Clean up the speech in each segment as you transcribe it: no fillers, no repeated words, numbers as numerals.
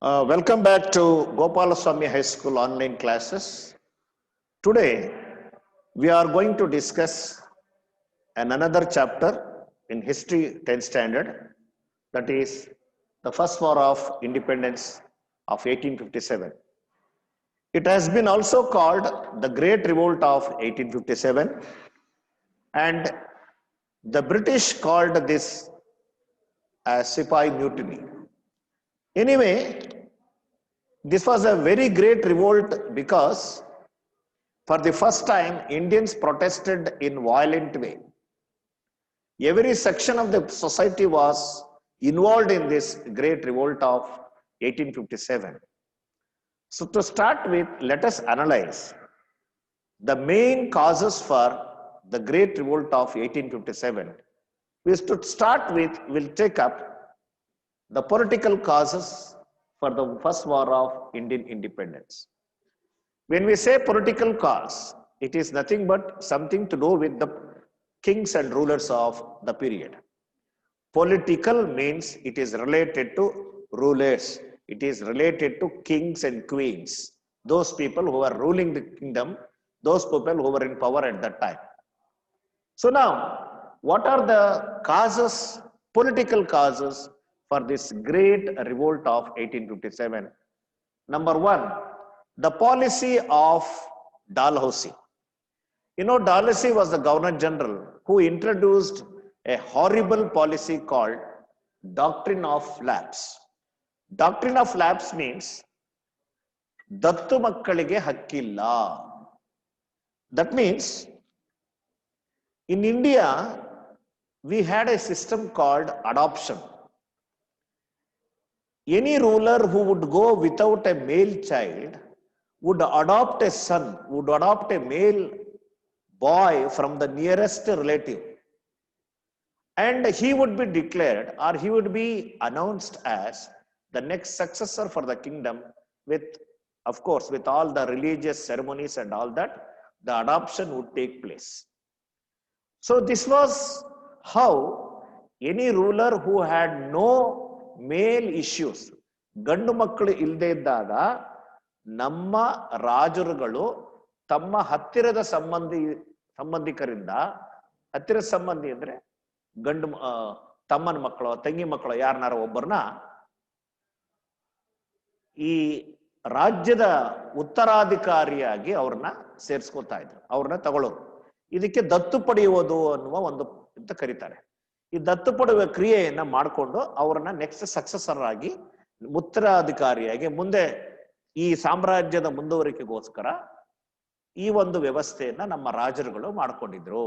Welcome back to Gopalaswamy High School online classes. Today, we are going to discuss another chapter in History 10th Standard, that is the First War of Independence of 1857. It has been also called the Great Revolt of 1857, and the British called this as Sepoy Mutiny. Anyway, this was a very great revolt because for the first time Indians protested in violent way. Every section of the society was involved in this great revolt of 1857. So to start with, let us analyze the main causes for the great revolt of 1857. We should start with, we'll take up the political causes for the first war of Indian independence. When we say political cause, it is nothing but something to do with the kings and rulers of the period. Political means it is related to rulers. It is related to kings and queens. Those people who are ruling the kingdom, those people who were in power at that time. So now, what are the causes, political causes for this great revolt of 1857? Number one, the policy of Dalhousie. You know, Dalhousie was the Governor General who introduced a horrible policy called Doctrine of Lapse. Doctrine of Lapse means Dattu Makkalige Hakkilla. That means in India, we had a system called adoption. Any ruler who would go without a male child would adopt a son, would adopt a male boy from the nearest relative. And he would be declared or he would be announced as the next successor for the kingdom with, of course, with all the religious ceremonies and all that, the adoption would take place. So this was how any ruler who had no male issues ಗಂಡು ಮಕ್ಕಳು ಇಲ್ಲದೆ ಇದ್ದಾಗ ನಮ್ಮ ರಾಜರುಗಳು ತಮ್ಮ ಹತ್ತಿರದ ಸಂಬಂಧಿಕರಿಂದ, ಹತ್ತಿರದ ಸಂಬಂಧಿ ಅಂದ್ರೆ ಗಂಡು ತಮ್ಮನ ಮಕ್ಕಳು ತಂಗಿ ಮಕ್ಕಳು ಯಾರನ್ನಾರ ಒಬ್ಬರನ್ನ ಈ ರಾಜ್ಯದ ಉತ್ತರಾಧಿಕಾರಿಯಾಗಿ ಅವ್ರನ್ನ ಸೇರಿಸ್ಕೊತಾ ಇದ್ರು, ಅವ್ರನ್ನ ತಗೊಳ್ಳೋರು. ಇದಕ್ಕೆ ದತ್ತು ಪಡೆಯುವುದು ಅನ್ನುವ ಒಂದು ಅಂತ ಕರೀತಾರೆ. ಈ ದತ್ತು ಪಡೆಯುವ ಕ್ರಿಯೆಯನ್ನ ಮಾಡಿಕೊಂಡು ಅವರನ್ನ ನೆಕ್ಸ್ಟ್ ಸಕ್ಸಸರ್ ಆಗಿ ಉತ್ತರಾಧಿಕಾರಿಯಾಗಿ ಮುಂದೆ ಈ ಸಾಮ್ರಾಜ್ಯದ ಮುಂದುವರಿಕೆಗೋಸ್ಕರ ಈ ಒಂದು ವ್ಯವಸ್ಥೆಯನ್ನ ನಮ್ಮ ರಾಜರುಗಳು ಮಾಡಿಕೊಂಡಿದ್ರು.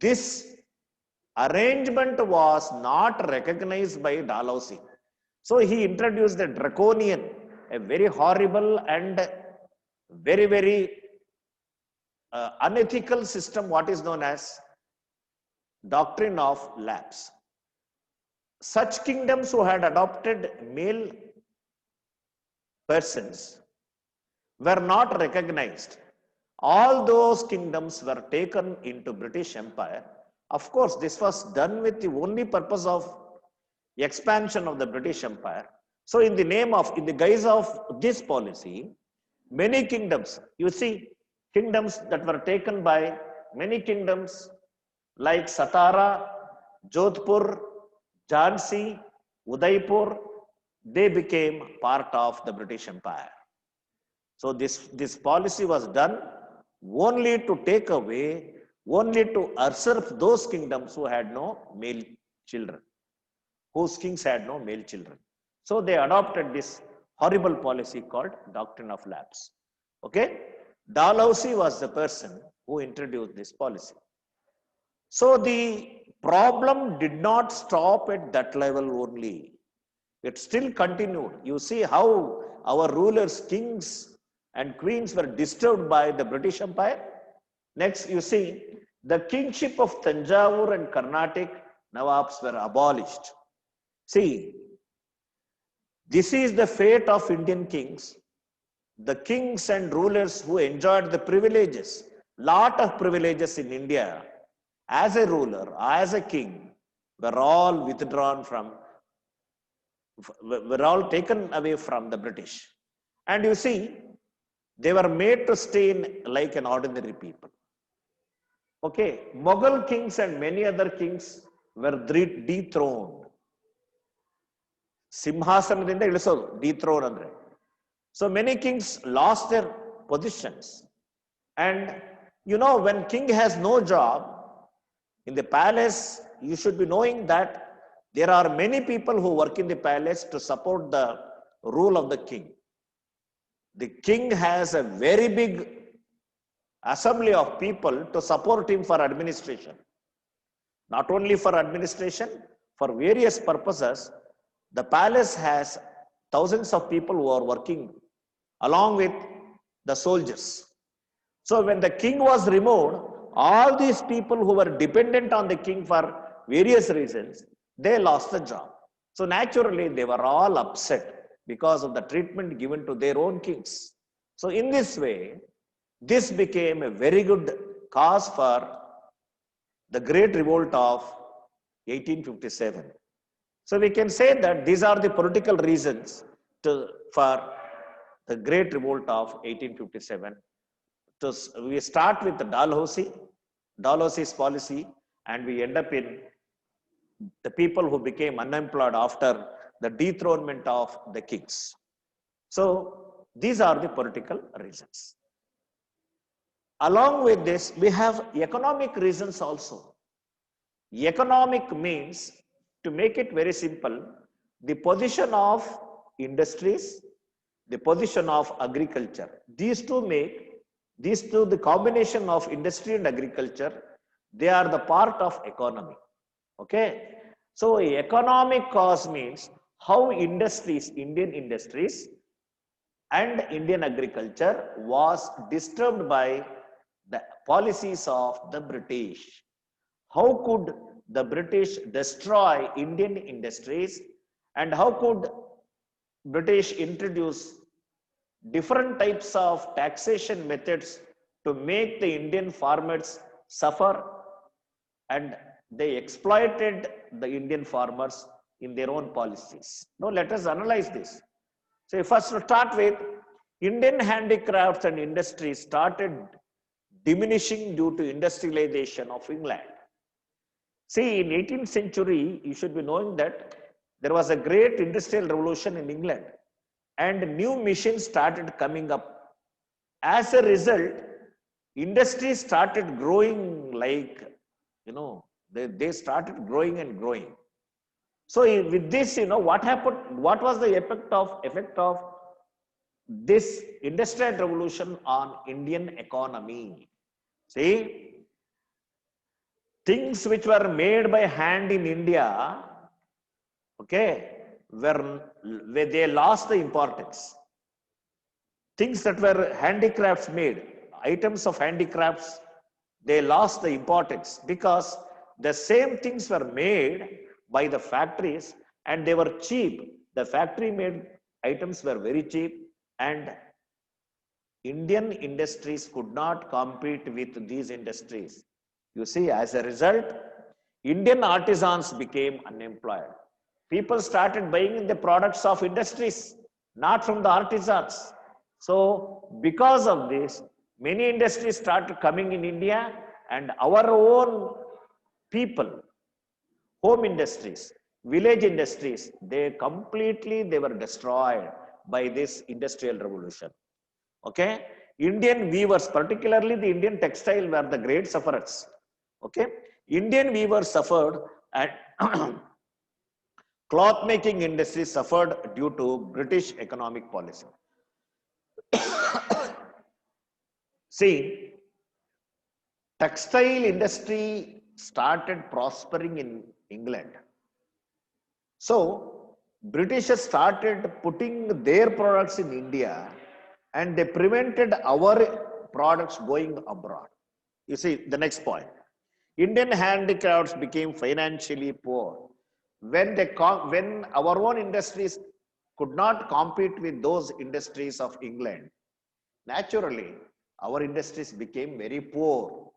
This arrangement was not recognised by Dalhousie. So he introduced the draconian, a very horrible and very unethical system, what is known as Doctrine of Lapse. Such kingdoms who had adopted male persons were not recognized. All those kingdoms were taken into British Empire. Of course, this was done with the only purpose of expansion of the British Empire. So in the name of, in the guise of this policy, many kingdoms, you see, kingdoms that were taken by many kingdoms like Satara, Jodhpur, Jhansi, Udaipur, they became part of the British Empire. So this policy was done only to take away, only to usurp those kingdoms who had no male children, whose kings had no male children. So they adopted this horrible policy called Doctrine of Lapse. Okay? Dalhousie was the person who introduced this policy. So the problem did not stop at that level only. It still continued. You see how our rulers, kings and queens were disturbed by the British Empire. Next, you see, the kingship of Tanjavur and Carnatic Nawabs were abolished. See, this is the fate of Indian kings. The kings and rulers who enjoyed the privileges, lot of privileges in India, as a ruler, as a king, were all withdrawn from were all taken away from the British. And you see, they were made to stay in like an ordinary people. Okay, Mughal kings and many other kings were dethroned. ಸಿಂಹಾಸನದಿಂದ ಇಳಿಸೋದು ಡಿಥ್ರೋನ್ ಅಂದ್ರೆ. So many kings lost their positions. And you know, when king has no job in the palace, you should be knowing that there are many people who work in the palace to support the rule of the king. The king has a very big assembly of people to support him for administration. Not only for administration, for various purposes, the palace has thousands of people who are working along with the soldiers. So when the king was removed, all these people who were dependent on the king for various reasons, they lost the job. So naturally, they were all upset because of the treatment given to their own kings. So in this way, this became a very good cause for the Great Revolt of 1857. So we can say that these are the political reasons for the Great Revolt of 1857. So we start with Dalhousie's policy, and we end up in the people who became unemployed after the dethronement of the kings. So these are the political reasons. Along with this, we have economic reasons also. Economic means, to make it very simple, the position of industries, the position of agriculture. These two, the combination of industry and agriculture, they are the part of economy. Okay. So economic cause means how industries, Indian industries and Indian agriculture was disturbed by the policies of the British. How could the British destroy Indian industries, and how could British introduce different types of taxation methods to make the Indian farmers suffer, and they exploited the Indian farmers in their own policies. Now let us analyze this. So first to start with, Indian handicrafts and industries started diminishing due to industrialization of England. See, in 18th century, you should be knowing that there was a great industrial revolution in England, and new machines started coming up. As a result, industries started growing like, they started growing and growing. So with this, what happened? What was the effect of this industrial revolution on Indian economy? See, things which were made by hand in India, okay, where they lost the importance. Things that were handicrafts made, items of handicrafts, they lost the importance because the same things were made by the factories and they were cheap. The factory made items were very cheap, and Indian industries could not compete with these industries. You see, as a result, Indian artisans became unemployed. People started buying the products of industries, not from the artisans. So because of this, many industries started coming in India, and our own people, home industries, village industries, they were destroyed by this industrial revolution. Okay, Indian weavers, particularly the Indian textile, were the great sufferers. Okay, Indian weavers suffered, and cloth making industry suffered due to British economic policy. See, textile industry started prospering in England. So Britishers started putting their products in India, and they prevented our products going abroad. You see, the next point. Indian handicrafts became financially poor. When our own industries could not compete with those industries of England, naturally, our industries became very poor.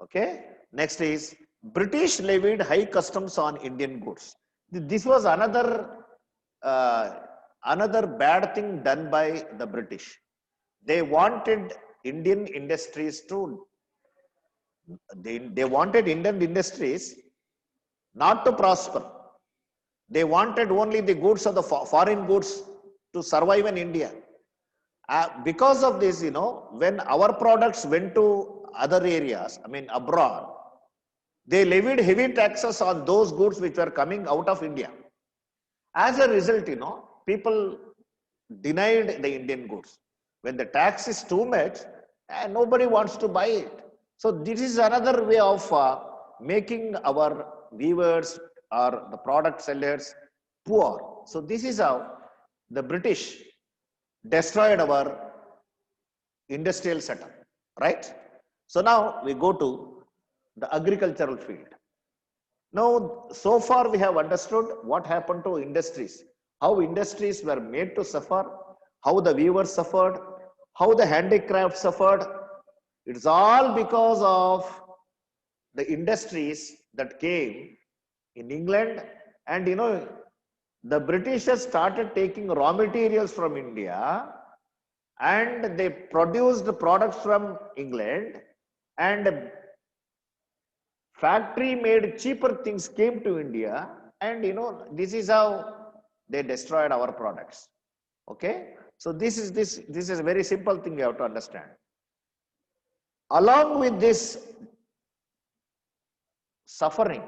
Okay. Next is, British levied high customs on Indian goods. This was another another bad thing done by the British. They wanted Indian industries to, they wanted Indian industries not to prosper. They wanted only the goods of the foreign goods to survive in India. Because of this, when our products went to other areas, I mean abroad, they levied heavy taxes on those goods which were coming out of India. As a result, people denied the Indian goods. When the tax is too much, nobody wants to buy it. So this is another way of making our weavers or the product sellers poor. So this is how the British destroyed our industrial setup, right? So now we go to the agricultural field. Now, so far we have understood what happened to industries, how industries were made to suffer, how the weavers suffered, how the handicraft suffered. It's all because of the industries that came in England. And the Britishers started taking raw materials from India and they produced products from England, and factory made cheaper things came to India, and this is how they destroyed our products. Okay, so this is a very simple thing you have to understand. Along with this suffering,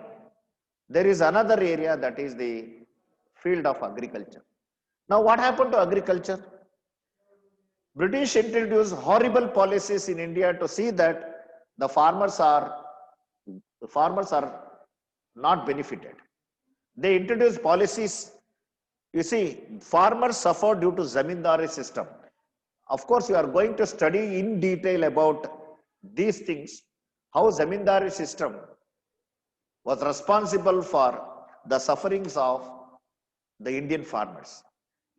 there is another area, that is the field of agriculture. Now what happened to agriculture? British introduced horrible policies in India to see that the farmers are not benefited. They introduced policies. You see, farmers suffer due to zamindari system. Of course, you are going to study in detail about these things, how zamindari system was responsible for the sufferings of the Indian farmers.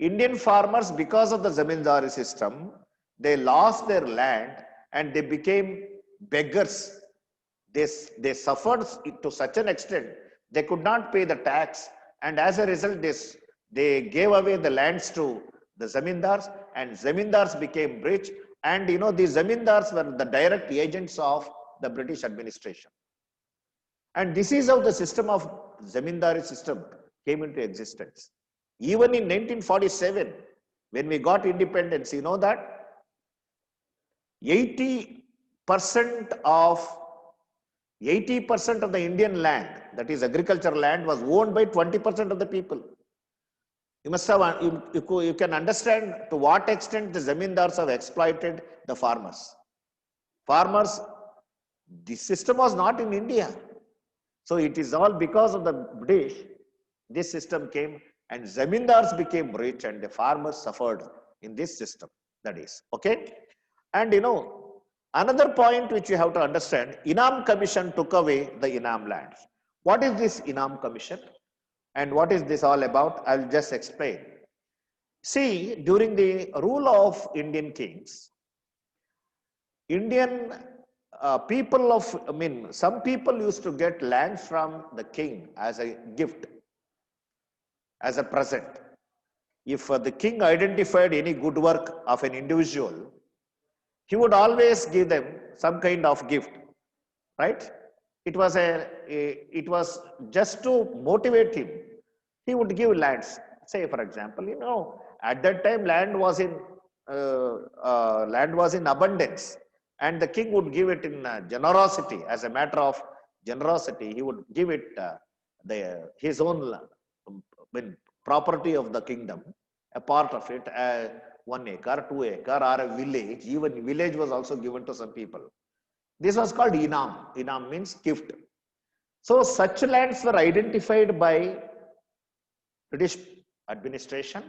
Indian farmers, because of the zamindari system, they lost their land and they became beggars. They suffered to such an extent, they could not pay the tax, and as a result, they gave away the lands to the zamindars, and zamindars became rich, and the zamindars were the direct agents of the British administration. And this is how the system of zamindari system came into existence. Even in 1947, when we got independence, you know that 80% of the Indian land, that is agricultural land, was owned by 20% of the people. You must have, you can understand to what extent the zamindars have exploited the farmers. The system was not in India. So it is all because of the British, this system came, and zamindars became rich and the farmers suffered in this system. That is, okay? And another point which you have to understand, Inam Commission took away the Inam lands. What is this Inam Commission? And what is this all about? I'll just explain. See, during the rule of Indian kings, some people used to get land from the king as a gift, as a present. If the king identified any good work of an individual, he would always give them some kind of gift, right? It was just to motivate him. He would give lands. Say, for example, at that time land was in abundance, and the king would give it in generosity. As a matter of generosity, he would give it his own property of the kingdom, a part of it, 1 acre, 2 acre, or a village. Even village was also given to some people. This was called Inam. Inam means gift. So such lands were identified by British administration,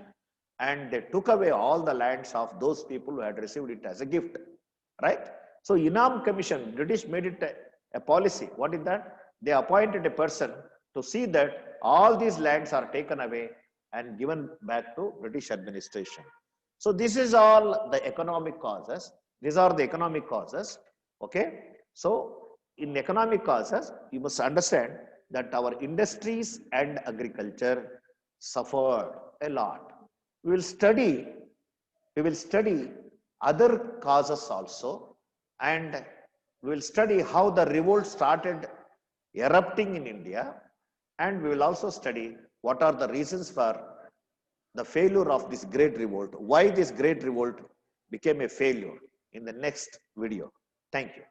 and they took away all the lands of those people who had received it as a gift, right? So Inam Commission, British made it a policy. What is that? They appointed a person to see that all these lands are taken away and given back to British administration. So this is all the economic causes. These are the economic causes. Okay. So in economic causes, you must understand that our industries and agriculture suffered a lot. We will study other causes also, and we will study how the revolt started erupting in India, and we will also study what are the reasons for the failure of this great revolt, why this great revolt became a failure in the next video. Thank you.